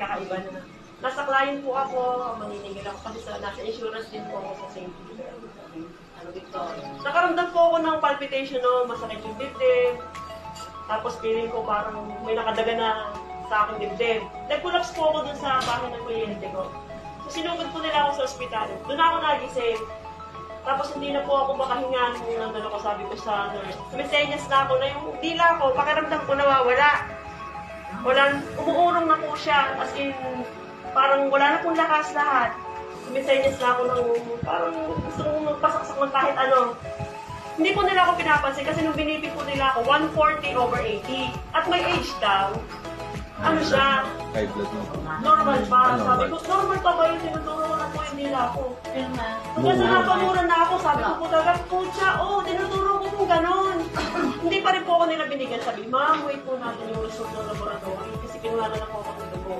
kakaiba na. Nasa client po ako, maniningil ako kasi nasa insurance din po ako sa safety. Ano dito? Nakaramdam po ako ng palpitation, no, masakit yung dibdib. Tapos feeling ko parang may nakadaga na sa aking dibdib. Nag-collapse po ako dun sa bahay ng kliyente ko. So sinugod po nila ako sa ospital. Doon ako nagising. Tapos hindi na po ako makahinga nung nandun ako, sabi ko sa nurse. Sumisenyas na ako na yung dila ko, pakiramdam ko nawawala. Umuurong na po siya, as in, parang wala na pong lakas lahat. Sumisenyas na ako ng parang gusto kong magpasaksak ng kahit ano. Hindi po nila ako pinapansin kasi nung binibig po nila ako, 140/80. At may age daw. Ano siya? High blood mo. Normal pa. Normal. Sabi ko, normal pa ba yung tinuturo ko na po yung nila ako? Pero na. Kaya sa napamuran na ako, sabi ko po talaga, pucha, tinuturo ko po ganon. Hindi pa rin po ako nila binigyan. Sabi, ma'am, wait po natin yung result ng laboratory kasi kinuha na lang po ako ng dugo.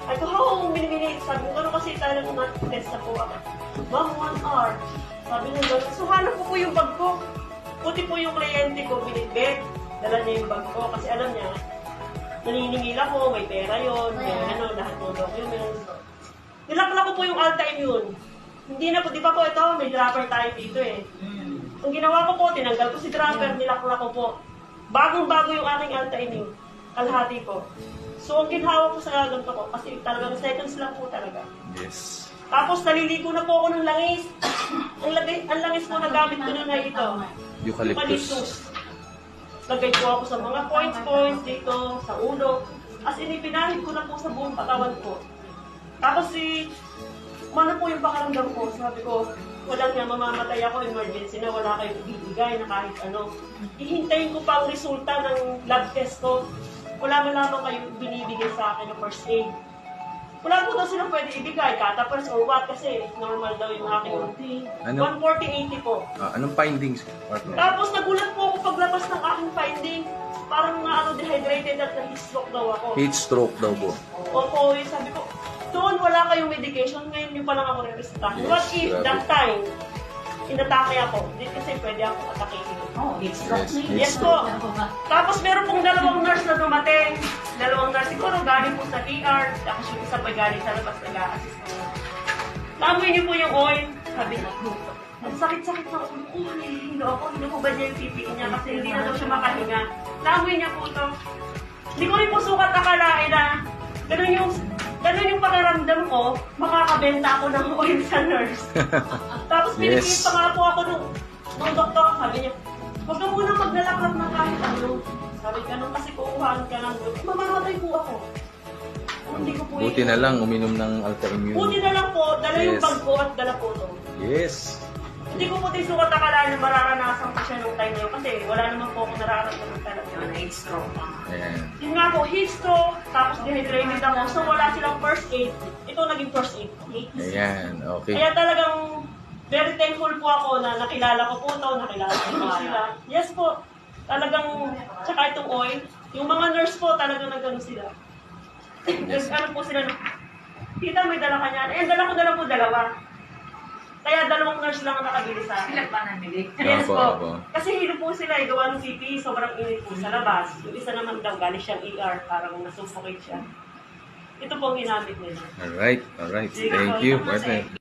Ay ko, how binibigay? Sabi ko, gano'n kasi talagang na-test na po ako. Ma'am, 1 hour. Sabi nyo gano'n. So, hanap ko po yung bag ko. Puti po yung kliyente ko, binitbit. Dala niya yung bag ko kasi alam niya, naniningil ako, may pera yun, may ano, lahat ng documents. Nilakla ko po yung Alta-Immune. Hindi na po, di ba po ito, may dropper tayo dito eh. Ang ginawa ko po, tinanggal ko si dropper, nilakla ko po. Bagong-bago yung aking Alta-Immune. Kalahati po. So, ang ginawa ko sa ganito ko, kasi talagang seconds lang po talaga. Yes. Tapos, naliligo na po ako ng langis. Ang langis po na gamit ko na ito. Eucalyptus. Lagay po ako sa mga points dito, sa ulo. As in, ipinahid ko na po sa buong katawan ko. Tapos ano po yung pakiramdam ko? Sabi ko, walang nga mamamatay ako, emergency na, wala kayong ibibigay na kahit ano. Ihintayin ko pa ang resulta ng lab test ko. Wala man lamang kayo binibigay sa akin ng first aid. Wala po daw silang pwede ibigay, catapers or what, kasi normal daw yung aking 140/80 po. Anong findings, partner? Tapos nagulat po ako paglabas ng aking finding. Parang dehydrated at heat stroke daw ako. Heat stroke daw po. Opo, sabi ko, doon wala kayong medication, ngayon yung pa lang ako re-resita. What if that time, inatake ako? Hindi kasi pwede ako atakehin. Oh, it's not Yes, me. Yes po. Tapos meron pong dalawang nurse na dumating. Dalawang nurse siguro galing po sa ER. Tapos yung isa pa galing sa labas nag-a-assist ko. Naamoy niyo po yung oil. Sabi niya, ang sakit-sakit na ulo ko. Hinihindo ako. Hindi ko ba niya yung PPE niya kasi hindi na daw siya makahinga. Naamoy niya po ito. Hindi ko rin po sukat akalain na ganun yung pakiramdam ko, makakabenta ako ng oil sa nurse. Tapos pinipit pa nga po ako nung doktor. Sabi niya, huwag ka muna magnalaklak ng kahit ano. Sabi ka nung kasi kukuhaan ka ng doon. Mamamatay po ako. Hindi ko po Buti na lang uminom ng Alta-Immune. Buti na lang po, dala yung Yes. bag ko at dala po ito. Yes. Hindi ko po din sukat akala na mararanasan ko siya nung time na yun kasi wala naman po ako nararamdaman talaga. Heat stroke pa. Ayan. Yun nga po, heat stroke, tapos dehydrated ako. So wala silang first aid. Ito naging first aid. Ayan. Okay. Kaya talagang very thankful po ako na nakilala ko po ito, nakilala ko po sila. Yes po, talagang, tsaka itong oil, yung mga nurse po talagang nagano sila. Ano po sila, tita may dala ka niyan. Eh, dala ko dalawa. Kaya dalawang nurse lang ang nakabili sa akin. Sila pa namili. Yes Opo, po. opo. Kasi hilo po sila, gawa ng CPE, sobrang init po sa labas. Yung isa naman daw, galing siyang ER, parang nasuffocate siya. Ito po ang ginamit nila. Alright. Alright. Thank you, partner.